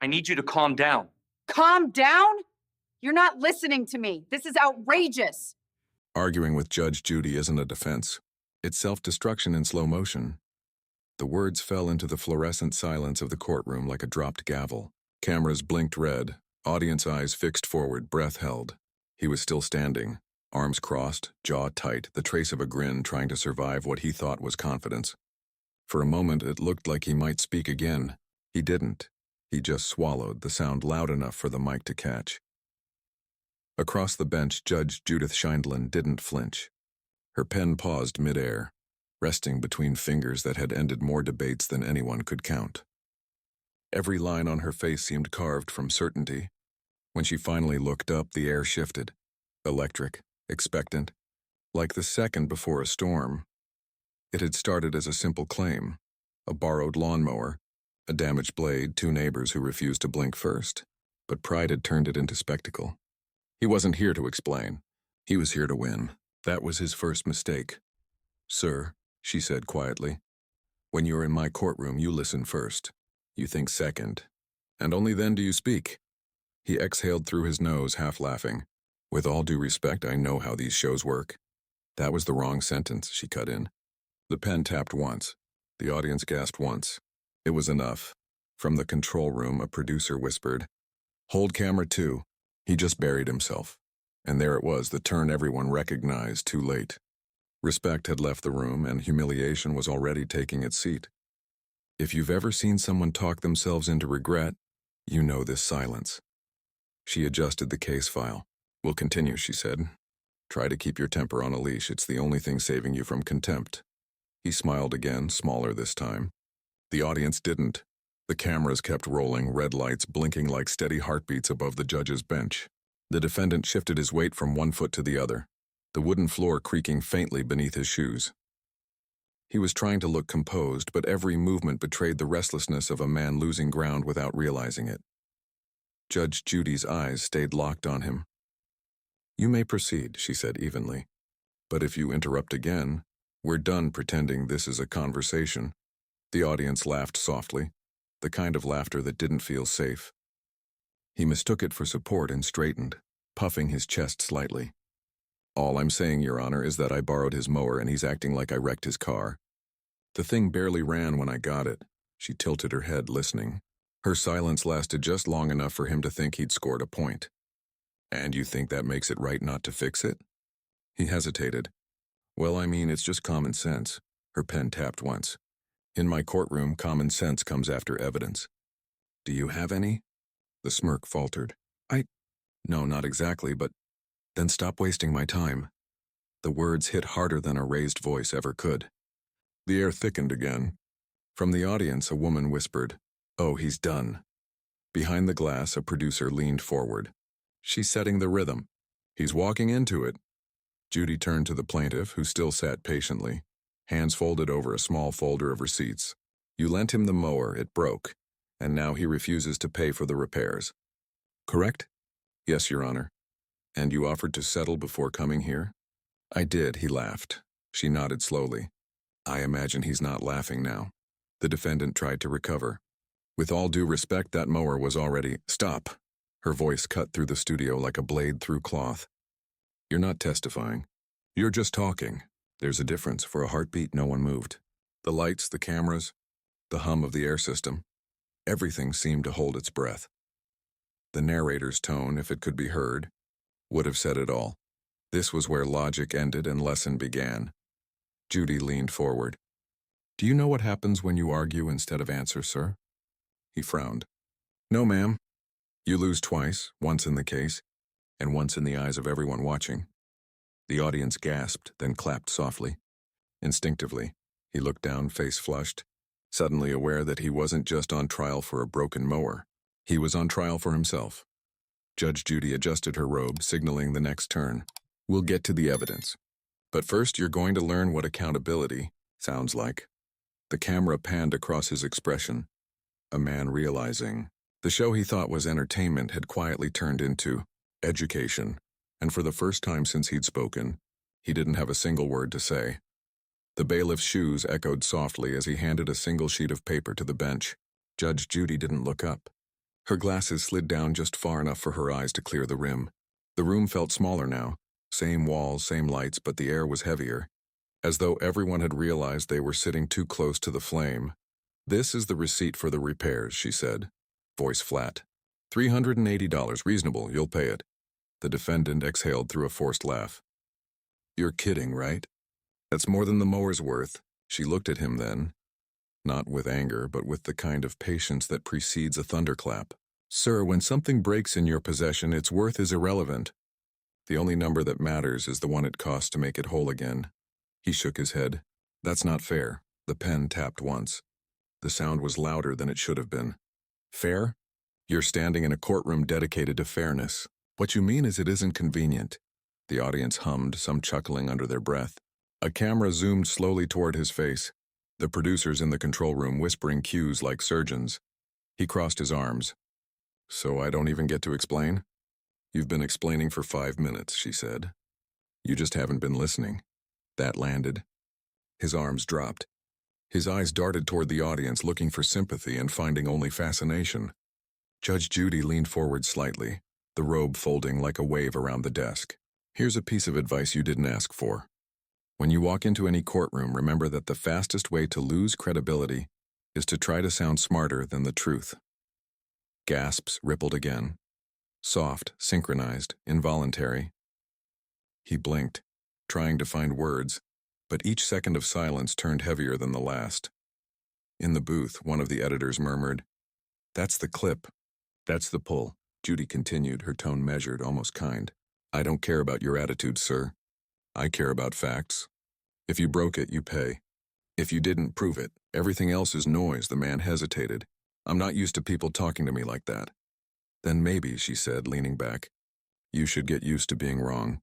I need you to calm down. Calm down? You're not listening to me. This is outrageous. Arguing with Judge Judy isn't a defense. It's self-destruction in slow motion. The words fell into the fluorescent silence of the courtroom like a dropped gavel. Cameras blinked red, audience eyes fixed forward, breath held. He was still standing, arms crossed, jaw tight, the trace of a grin trying to survive what he thought was confidence. For a moment, it looked like he might speak again. He didn't. He just swallowed, the sound loud enough for the mic to catch. Across the bench, Judge Judith Scheindlin didn't flinch. Her pen paused midair, resting between fingers that had ended more debates than anyone could count. Every line on her face seemed carved from certainty. When she finally looked up, the air shifted. Electric, expectant, like the second before a storm. It had started as a simple claim, a borrowed lawnmower, a damaged blade, two neighbors who refused to blink first. But pride had turned it into spectacle. He wasn't here to explain. He was here to win. That was his first mistake. "Sir," she said quietly, "when you're in my courtroom, you listen first. You think second. And only then do you speak." He exhaled through his nose, half laughing. "With all due respect, I know how these shows work." That was the wrong sentence, she cut in. The pen tapped once. The audience gasped once. It was enough. From the control room, a producer whispered, "Hold camera 2. He just buried himself." And there it was, the turn everyone recognized too late. Respect had left the room, and humiliation was already taking its seat. If you've ever seen someone talk themselves into regret, you know this silence. She adjusted the case file. "We'll continue," she said. "Try to keep your temper on a leash. It's the only thing saving you from contempt." He smiled again, smaller this time. The audience didn't. The cameras kept rolling, red lights blinking like steady heartbeats above the judge's bench. The defendant shifted his weight from one foot to the other, the wooden floor creaking faintly beneath his shoes. He was trying to look composed, but every movement betrayed the restlessness of a man losing ground without realizing it. Judge Judy's eyes stayed locked on him. "You may proceed," she said evenly. "But if you interrupt again, we're done pretending this is a conversation." The audience laughed softly, the kind of laughter that didn't feel safe. He mistook it for support and straightened, puffing his chest slightly. "All I'm saying, Your Honor, is that I borrowed his mower and he's acting like I wrecked his car. The thing barely ran when I got it." She tilted her head, listening. Her silence lasted just long enough for him to think he'd scored a point. "And you think that makes it right not to fix it?" He hesitated. "Well, I mean, it's just common sense." Her pen tapped once. "In my courtroom, common sense comes after evidence." "Do you have any?" The smirk faltered. No, not exactly, but..." "Then stop wasting my time." The words hit harder than a raised voice ever could. The air thickened again. From the audience, a woman whispered, "Oh, he's done." Behind the glass, a producer leaned forward. "She's setting the rhythm. He's walking into it." Judy turned to the plaintiff, who still sat patiently, hands folded over a small folder of receipts. "You lent him the mower, it broke, and now he refuses to pay for the repairs. Correct?" "Yes, Your Honor." "And you offered to settle before coming here?" "I did," he laughed. She nodded slowly. "I imagine he's not laughing now." The defendant tried to recover. "With all due respect, that mower was already..." "Stop!" Her voice cut through the studio like a blade through cloth. "You're not testifying. You're just talking. There's a difference. For a heartbeat, no one moved. The lights, the cameras, the hum of the air system. Everything seemed to hold its breath. The narrator's tone, if it could be heard, would have said it all. This was where logic ended and lesson began." Judy leaned forward. "Do you know what happens when you argue instead of answer, sir?" He frowned. "No, ma'am. You lose twice, once in the case, and once in the eyes of everyone watching." The audience gasped, then clapped softly. Instinctively, he looked down, face flushed, suddenly aware that he wasn't just on trial for a broken mower. He was on trial for himself. Judge Judy adjusted her robe, signaling the next turn. "We'll get to the evidence. But first, you're going to learn what accountability sounds like." The camera panned across his expression, a man realizing the show he thought was entertainment had quietly turned into education, and for the first time since he'd spoken, he didn't have a single word to say. The bailiff's shoes echoed softly as he handed a single sheet of paper to the bench. Judge Judy didn't look up. Her glasses slid down just far enough for her eyes to clear the rim. The room felt smaller now. Same walls, same lights, but the air was heavier, as though everyone had realized they were sitting too close to the flame. "This is the receipt for the repairs," she said, voice flat. $380, reasonable, you'll pay it." The defendant exhaled through a forced laugh. "You're kidding, right? That's more than the mower's worth." She looked at him then, not with anger, but with the kind of patience that precedes a thunderclap. "Sir, when something breaks in your possession, its worth is irrelevant. The only number that matters is the one it costs to make it whole again." He shook his head. "That's not fair." The pen tapped once. The sound was louder than it should have been. "Fair? You're standing in a courtroom dedicated to fairness. What you mean is it isn't convenient." The audience hummed, some chuckling under their breath. A camera zoomed slowly toward his face, the producers in the control room whispering cues like surgeons. He crossed his arms. "So I don't even get to explain?" "You've been explaining for 5 minutes," she said. "You just haven't been listening." That landed. His arms dropped. His eyes darted toward the audience, looking for sympathy and finding only fascination. Judge Judy leaned forward slightly, the robe folding like a wave around the desk. "Here's a piece of advice you didn't ask for. When you walk into any courtroom, remember that the fastest way to lose credibility is to try to sound smarter than the truth." Gasps rippled again. Soft, synchronized, involuntary. He blinked, trying to find words, but each second of silence turned heavier than the last. In the booth, one of the editors murmured, "That's the clip. That's the pull." Judy continued, her tone measured, almost kind. "I don't care about your attitude, sir. I care about facts. If you broke it, you pay. If you didn't, prove it. Everything else is noise." The man hesitated. "I'm not used to people talking to me like that." "Then maybe," she said, leaning back, "you should get used to being wrong."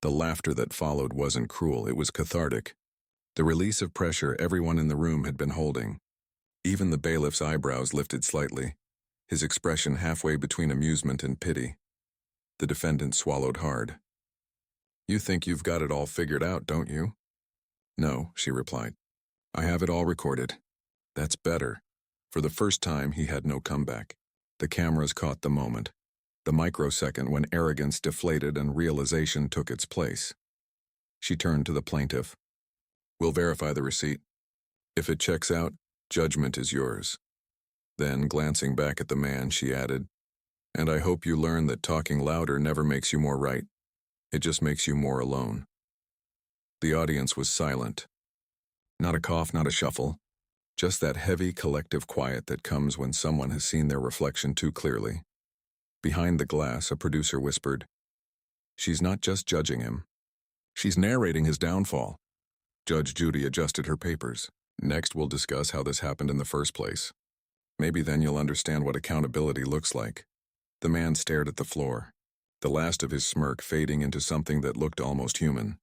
The laughter that followed wasn't cruel, it was cathartic. The release of pressure everyone in the room had been holding. Even the bailiff's eyebrows lifted slightly, his expression halfway between amusement and pity. The defendant swallowed hard. "You think you've got it all figured out, don't you?" "No," she replied. "I have it all recorded." "That's better." For the first time, he had no comeback. The cameras caught the moment, the microsecond when arrogance deflated and realization took its place. She turned to the plaintiff. "We'll verify the receipt. If it checks out, judgment is yours." Then, glancing back at the man, she added, "And I hope you learn that talking louder never makes you more right. It just makes you more alone." The audience was silent. Not a cough, not a shuffle. Just that heavy, collective quiet that comes when someone has seen their reflection too clearly. Behind the glass, a producer whispered, "She's not just judging him. She's narrating his downfall." Judge Judy adjusted her papers. "Next, we'll discuss how this happened in the first place. Maybe then you'll understand what accountability looks like." The man stared at the floor, the last of his smirk fading into something that looked almost human.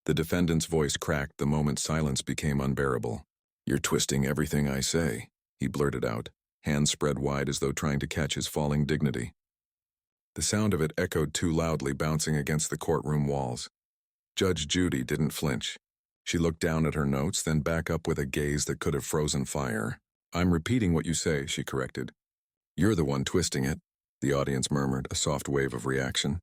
The defendant's voice cracked the moment silence became unbearable. "You're twisting everything I say," he blurted out, hands spread wide as though trying to catch his falling dignity. The sound of it echoed too loudly, bouncing against the courtroom walls. Judge Judy didn't flinch. She looked down at her notes, then back up with a gaze that could have frozen fire. "I'm repeating what you say," she corrected. "You're the one twisting it," the audience murmured, a soft wave of reaction.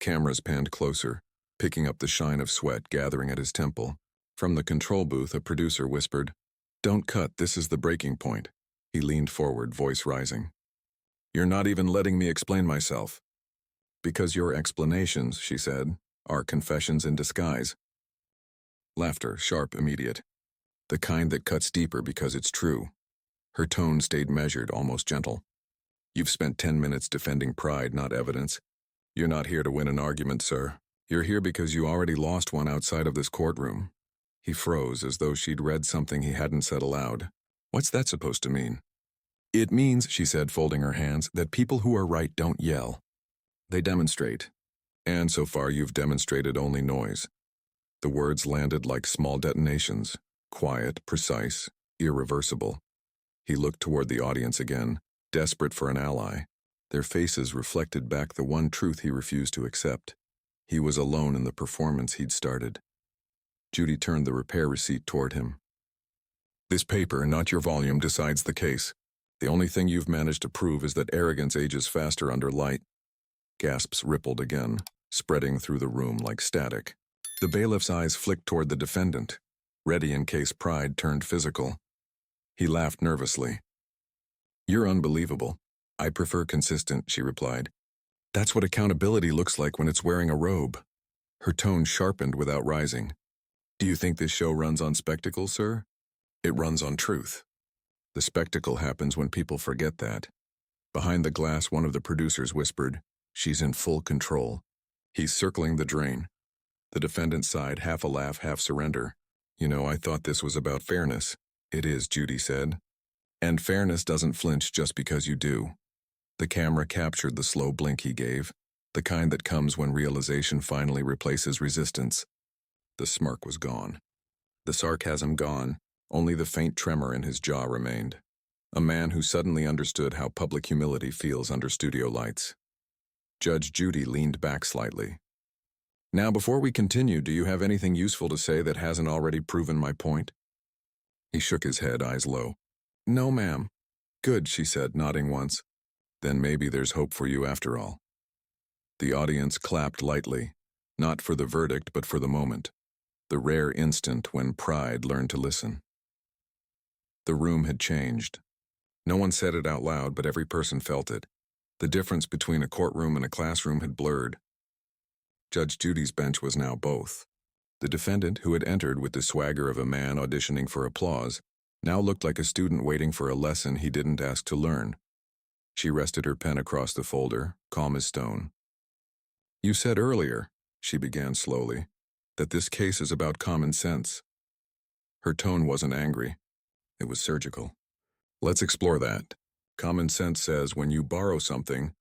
Cameras panned closer, picking up the shine of sweat gathering at his temple. From the control booth, a producer whispered, "Don't cut, this is the breaking point." He leaned forward, voice rising. "You're not even letting me explain myself." "Because your explanations," she said, "are confessions in disguise." Laughter, sharp, immediate. The kind that cuts deeper because it's true. Her tone stayed measured, almost gentle. "You've spent 10 minutes defending pride, not evidence. You're not here to win an argument, sir. You're here because you already lost one outside of this courtroom." He froze, as though she'd read something he hadn't said aloud. "What's that supposed to mean?" "It means," she said, folding her hands, "that people who are right don't yell. They demonstrate. And so far you've demonstrated only noise." The words landed like small detonations, quiet, precise, irreversible. He looked toward the audience again, desperate for an ally. Their faces reflected back the one truth he refused to accept. He was alone in the performance he'd started. Judy turned the repair receipt toward him. "This paper, not your volume, decides the case. The only thing you've managed to prove is that arrogance ages faster under light. Gasps rippled again, spreading through the room like static. The bailiff's eyes flicked toward the defendant, ready in case pride turned physical. He laughed nervously. "You're unbelievable. I prefer consistent," she replied. "That's what accountability looks like when it's wearing a robe." Her tone sharpened without rising. "Do you think this show runs on spectacle, sir? It runs on truth. The spectacle happens when people forget that." Behind the glass, one of the producers whispered, "She's in full control. He's circling the drain." The defendant sighed, half a laugh, half surrender. "You know, I thought this was about fairness." "It is," Judy said. "And fairness doesn't flinch just because you do." The camera captured the slow blink he gave, the kind that comes when realization finally replaces resistance. The smirk was gone. The sarcasm gone. Only the faint tremor in his jaw remained. A man who suddenly understood how public humility feels under studio lights. Judge Judy leaned back slightly. "Now, before we continue, do you have anything useful to say that hasn't already proven my point?" He shook his head, eyes low. "No, ma'am." "Good," she said, nodding once. "Then maybe there's hope for you after all." The audience clapped lightly, not for the verdict but for the moment, the rare instant when pride learned to listen. The room had changed. No one said it out loud, but every person felt it. The difference between a courtroom and a classroom had blurred. Judge Judy's bench was now both. The defendant, who had entered with the swagger of a man auditioning for applause, now looked like a student waiting for a lesson he didn't ask to learn. She rested her pen across the folder, calm as stone. "You said earlier," she began slowly, "that this case is about common sense." Her tone wasn't angry. It was surgical. "Let's explore that. Common sense says when you borrow something,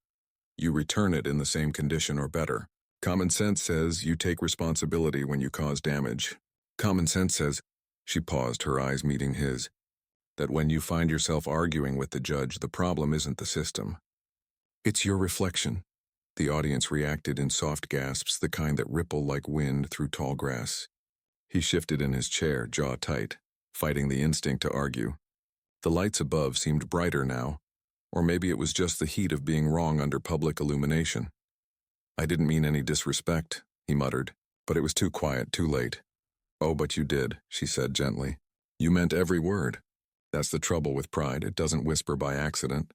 you return it in the same condition or better. Common sense says you take responsibility when you cause damage. Common sense says," she paused, her eyes meeting his, "that when you find yourself arguing with the judge, the problem isn't the system. It's your reflection." The audience reacted in soft gasps, the kind that ripple like wind through tall grass. He shifted in his chair, jaw tight, fighting the instinct to argue. The lights above seemed brighter now, or maybe it was just the heat of being wrong under public illumination. "I didn't mean any disrespect," he muttered, but it was too quiet, too late. "Oh, but you did," she said gently. "You meant every word. That's the trouble with pride, it doesn't whisper by accident."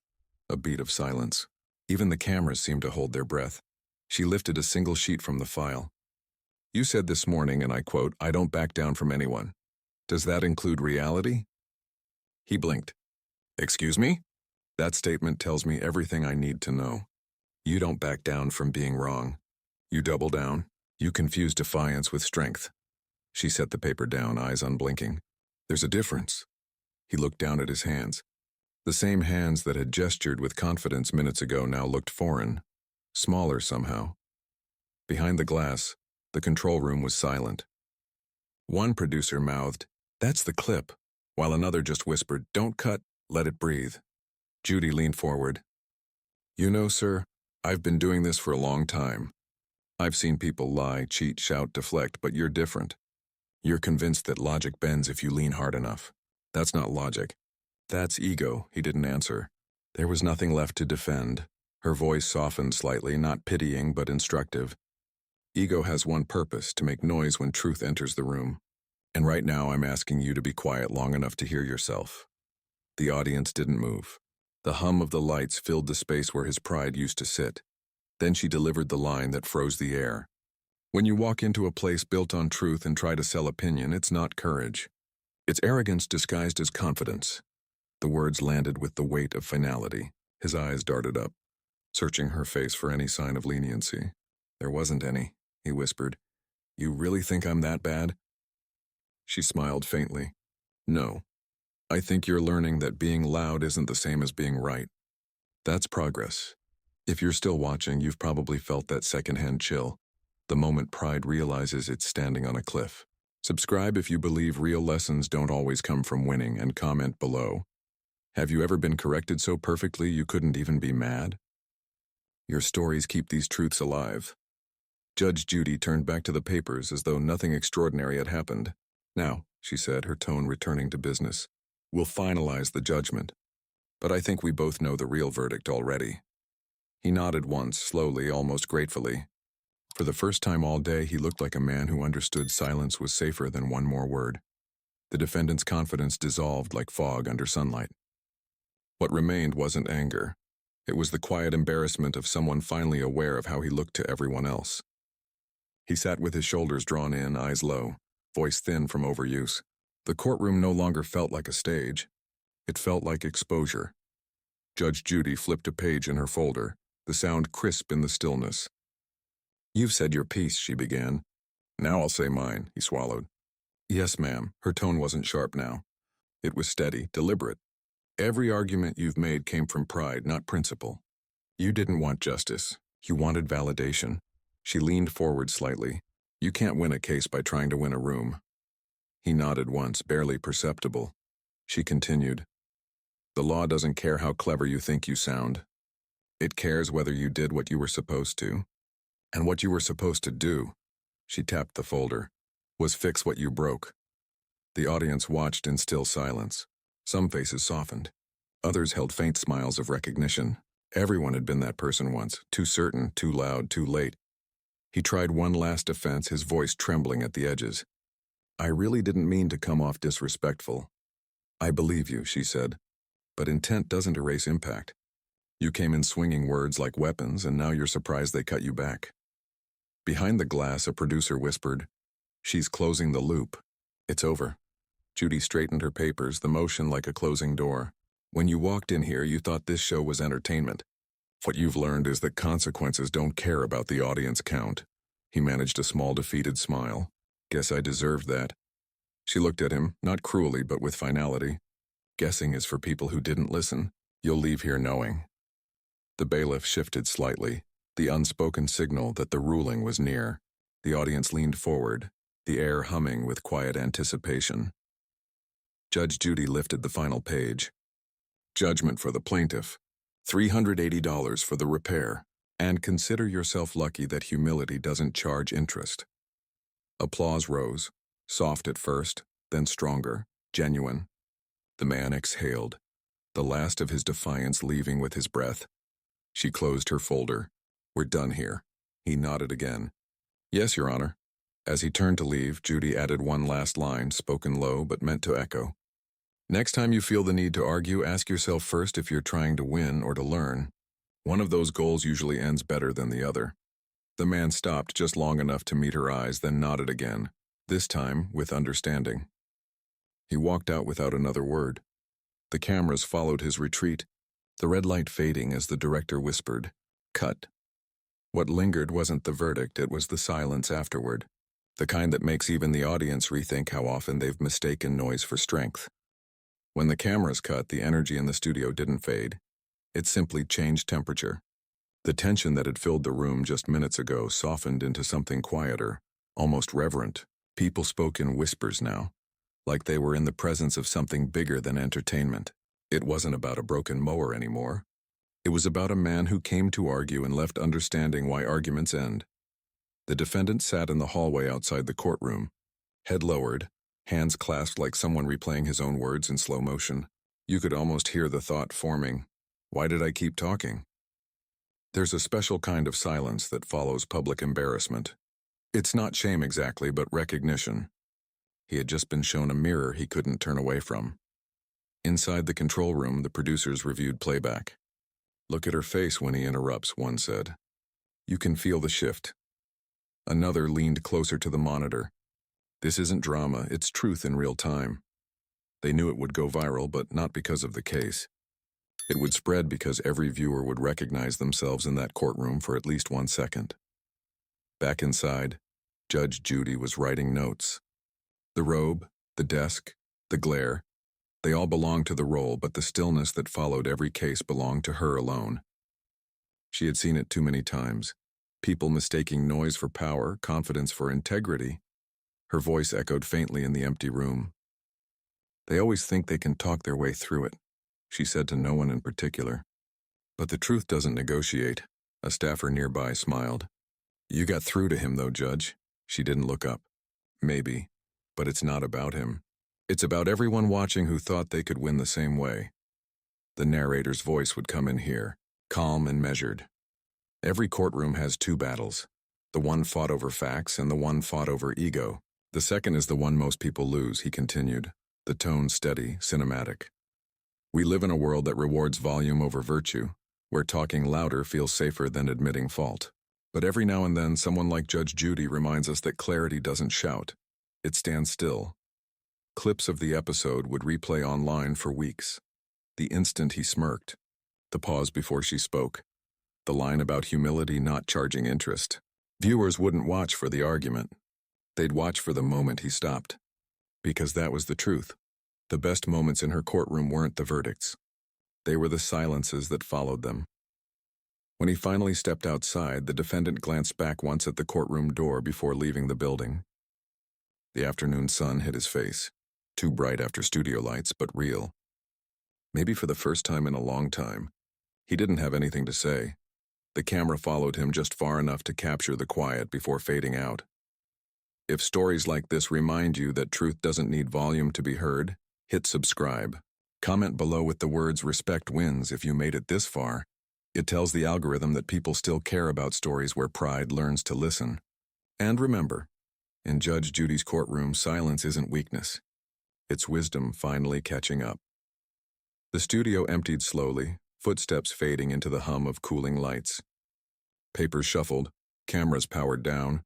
A beat of silence. Even the cameras seemed to hold their breath. She lifted a single sheet from the file. "You said this morning, and I quote, 'I don't back down from anyone.' Does that include reality?" He blinked. "Excuse me?" "That statement tells me everything I need to know. You don't back down from being wrong. You double down. You confuse defiance with strength." She set the paper down, eyes unblinking. "There's a difference." He looked down at his hands. The same hands that had gestured with confidence minutes ago now looked foreign, smaller somehow. Behind the glass, the control room was silent. One producer mouthed, "That's the clip," while another just whispered, "Don't cut, let it breathe." Judy leaned forward. "You know, sir, I've been doing this for a long time. I've seen people lie, cheat, shout, deflect, but you're different. You're convinced that logic bends if you lean hard enough. That's not logic. That's ego." He didn't answer. There was nothing left to defend. Her voice softened slightly, not pitying but instructive. "Ego has one purpose, to make noise when truth enters the room. And right now I'm asking you to be quiet long enough to hear yourself." The audience didn't move. The hum of the lights filled the space where his pride used to sit. Then she delivered the line that froze the air. "When you walk into a place built on truth and try to sell opinion, it's not courage. It's arrogance disguised as confidence." The words landed with the weight of finality. His eyes darted up, searching her face for any sign of leniency. "There wasn't any," he whispered. "You really think I'm that bad?" She smiled faintly. "No. I think you're learning that being loud isn't the same as being right. That's progress. If you're still watching, you've probably felt that secondhand chill, the moment pride realizes it's standing on a cliff. Subscribe if you believe real lessons don't always come from winning, and comment below. Have you ever been corrected so perfectly you couldn't even be mad? Your stories keep these truths alive. Judge Judy turned back to the papers as though nothing extraordinary had happened. "Now," she said, her tone returning to business, "we'll finalize the judgment. but I think we both know the real verdict already." He nodded once, slowly, almost gratefully. For the first time all day, he looked like a man who understood silence was safer than one more word. The defendant's confidence dissolved like fog under sunlight. What remained wasn't anger. It was the quiet embarrassment of someone finally aware of how he looked to everyone else. He sat with his shoulders drawn in, eyes low, voice thin from overuse. The courtroom no longer felt like a stage. It felt like exposure. Judge Judy flipped a page in her folder, the sound crisp in the stillness. "You've said your piece," she began. "Now I'll say mine," he swallowed. "Yes, ma'am." Her tone wasn't sharp now. It was steady, deliberate. "Every argument you've made came from pride, not principle. You didn't want justice. You wanted validation." She leaned forward slightly. "You can't win a case by trying to win a room." He nodded once, barely perceptible. She continued, "The law doesn't care how clever you think you sound. It cares whether you did what you were supposed to. And what you were supposed to do," she tapped the folder, "was fix what you broke." The audience watched in still silence. Some faces softened. Others held faint smiles of recognition. Everyone had been that person once, too certain, too loud, too late. He tried one last defense, his voice trembling at the edges. "I really didn't mean to come off disrespectful." "I believe you," she said, "but intent doesn't erase impact. You came in swinging words like weapons, and now you're surprised they cut you back." Behind the glass, a producer whispered, "She's closing the loop. It's over." Judy straightened her papers, the motion like a closing door. "When you walked in here, you thought this show was entertainment. What you've learned is that consequences don't care about the audience count." He managed a small, defeated smile. "Guess I deserved that." She looked at him, not cruelly but with finality. "Guessing is for people who didn't listen. You'll leave here knowing." The bailiff shifted slightly, the unspoken signal that the ruling was near. The audience leaned forward, the air humming with quiet anticipation. Judge Judy lifted the final page. "Judgment for the plaintiff. $380 for the repair. And consider yourself lucky that humility doesn't charge interest." Applause rose, soft at first, then stronger, genuine. The man exhaled, the last of his defiance leaving with his breath. She closed her folder. "We're done here." He nodded again. "Yes, Your Honor." As he turned to leave, Judy added one last line, spoken low but meant to echo. "Next time you feel the need to argue, ask yourself first if you're trying to win or to learn. One of those goals usually ends better than the other." The man stopped just long enough to meet her eyes, then nodded again, this time with understanding. He walked out without another word. The cameras followed his retreat, the red light fading as the director whispered, "Cut." What lingered wasn't the verdict, it was the silence afterward, the kind that makes even the audience rethink how often they've mistaken noise for strength. When the cameras cut, the energy in the studio didn't fade. It simply changed temperature. The tension that had filled the room just minutes ago softened into something quieter, almost reverent. People spoke in whispers now, like they were in the presence of something bigger than entertainment. It wasn't about a broken mower anymore. It was about a man who came to argue and left understanding why arguments end. The defendant sat in the hallway outside the courtroom, head lowered, hands clasped like someone replaying his own words in slow motion. You could almost hear the thought forming, "Why did I keep talking?" There's a special kind of silence that follows public embarrassment. It's not shame exactly, but recognition. He had just been shown a mirror he couldn't turn away from. Inside the control room, the producers reviewed playback. "Look at her face when he interrupts," one said. "You can feel the shift." Another leaned closer to the monitor. "This isn't drama, it's truth in real time." They knew it would go viral, but not because of the case. It would spread because every viewer would recognize themselves in that courtroom for at least 1 second. Back inside, Judge Judy was writing notes. The robe, the desk, the glare, they all belonged to the role, but the stillness that followed every case belonged to her alone. She had seen it too many times. People mistaking noise for power, confidence for integrity. Her voice echoed faintly in the empty room. "They always think they can talk their way through it," she said to no one in particular. "But the truth doesn't negotiate." A staffer nearby smiled. "You got through to him, though, Judge." She didn't look up. "Maybe, but it's not about him. It's about everyone watching who thought they could win the same way." The narrator's voice would come in here, calm and measured. Every courtroom has two battles. The one fought over facts and the one fought over ego. The second is the one most people lose, he continued, the tone steady, cinematic. We live in a world that rewards volume over virtue, where talking louder feels safer than admitting fault. But every now and then, someone like Judge Judy reminds us that clarity doesn't shout. It stands still. Clips of the episode would replay online for weeks. The instant he smirked, the pause before she spoke, the line about humility not charging interest. Viewers wouldn't watch for the argument. They'd watch for the moment he stopped. Because that was the truth. The best moments in her courtroom weren't the verdicts. They were the silences that followed them. When he finally stepped outside, the defendant glanced back once at the courtroom door before leaving the building. The afternoon sun hit his face, too bright after studio lights, but real. Maybe for the first time in a long time, he didn't have anything to say. The camera followed him just far enough to capture the quiet before fading out. If stories like this remind you that truth doesn't need volume to be heard, hit subscribe. Comment below with the words "Respect wins" if you made it this far. It tells the algorithm that people still care about stories where pride learns to listen. And remember, in Judge Judy's courtroom, silence isn't weakness. It's wisdom finally catching up. The studio emptied slowly, footsteps fading into the hum of cooling lights. Papers shuffled, cameras powered down,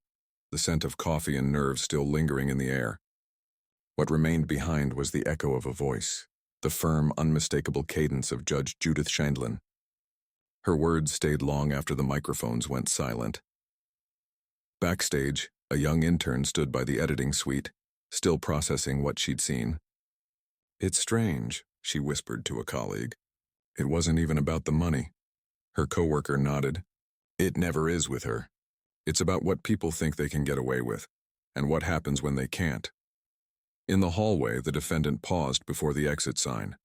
the scent of coffee and nerves still lingering in the air. What remained behind was the echo of a voice, the firm, unmistakable cadence of Judge Judith Files. Her words stayed long after the microphones went silent. Backstage, a young intern stood by the editing suite, still processing what she'd seen. "It's strange," she whispered to a colleague. "It wasn't even about the money." Her coworker nodded. "It never is with her. It's about what people think they can get away with, and what happens when they can't." In the hallway, the defendant paused before the exit sign.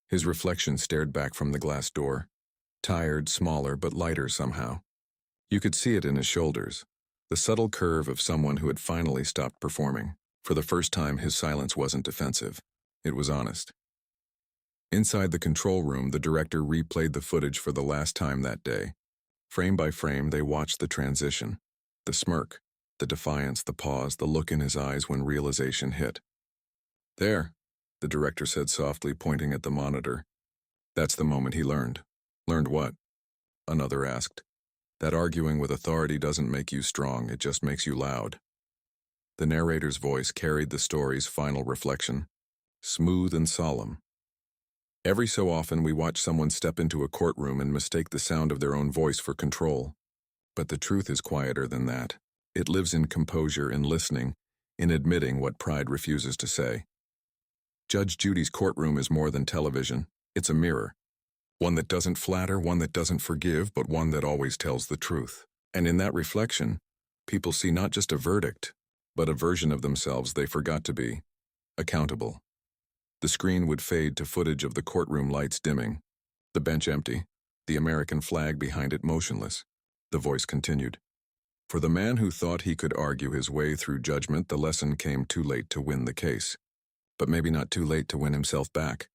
His reflection stared back from the glass door, tired, smaller, but lighter somehow. You could see it in his shoulders, the subtle curve of someone who had finally stopped performing. For the first time, his silence wasn't defensive. It was honest. Inside the control room, the director replayed the footage for the last time that day. Frame by frame, they watched the transition, the smirk, the defiance, the pause, the look in his eyes when realization hit. "There," the director said softly, pointing at the monitor. "That's the moment he learned." "Learned what?" another asked. "That arguing with authority doesn't make you strong, it just makes you loud." The narrator's voice carried the story's final reflection, smooth and solemn. Every so often we watch someone step into a courtroom and mistake the sound of their own voice for control. But the truth is quieter than that. It lives in composure, in listening, in admitting what pride refuses to say. Judge Judy's courtroom is more than television. It's a mirror. One that doesn't flatter, one that doesn't forgive, but one that always tells the truth. And in that reflection, people see not just a verdict, but a version of themselves they forgot to be: accountable. The screen would fade to footage of the courtroom lights dimming, the bench empty, the American flag behind it motionless. The voice continued. For the man who thought he could argue his way through judgment, the lesson came too late to win the case. But maybe not too late to win himself back.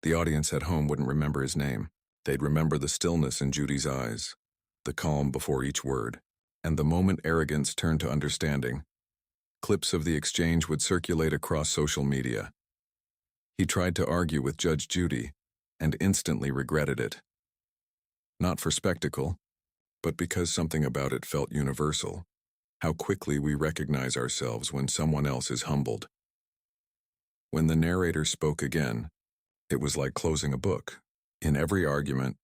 The audience at home wouldn't remember his name. They'd remember the stillness in Judy's eyes, the calm before each word, and the moment arrogance turned to understanding. Clips of the exchange would circulate across social media. He tried to argue with Judge Judy, and instantly regretted it. Not for spectacle, but because something about it felt universal. How quickly we recognize ourselves when someone else is humbled. When the narrator spoke again, it was like closing a book. In every argument,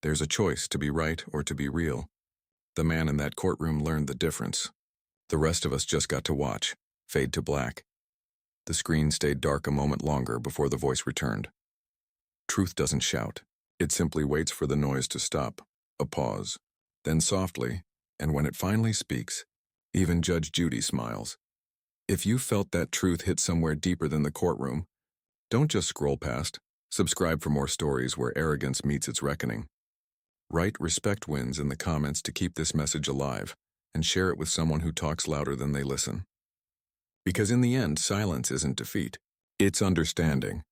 there's a choice to be right or to be real. The man in that courtroom learned the difference. The rest of us just got to watch, fade to black. The screen stayed dark a moment longer before the voice returned. Truth doesn't shout. It simply waits for the noise to stop, a pause. Then softly, and when it finally speaks, even Judge Judy smiles. If you felt that truth hit somewhere deeper than the courtroom, don't just scroll past. Subscribe for more stories where arrogance meets its reckoning. Write "Respect wins" in the comments to keep this message alive, and share it with someone who talks louder than they listen. Because in the end, silence isn't defeat. It's understanding.